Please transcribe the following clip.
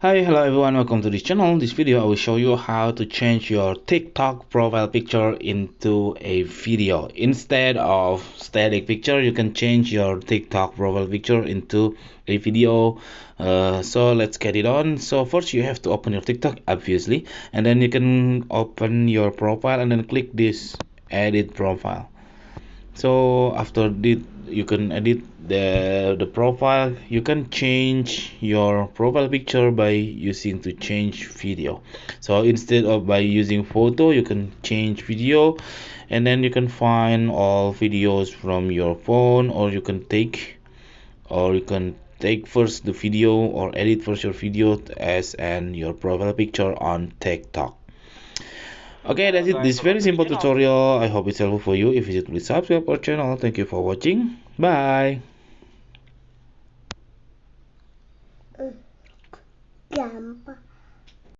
Hi, hello everyone, welcome to this channel. In this video I will show you how to change your TikTok profile picture into a video. Instead of static picture, you can change your TikTok profile picture into a video. So let's get it on. So first you have to open your TikTok, obviously, and then you can open your profile and then click this edit profile. So after this you can edit the profile. You can change your profile picture by using to change video. So instead of by using photo, you can change video, and then you can find all videos from your phone, or you can take first the video or edit first your video as and your profile picture on TikTok. Okay, that's it. This very simple tutorial. I hope it's helpful for you. If you did, please subscribe our channel. Thank you for watching. Bye. Gampang.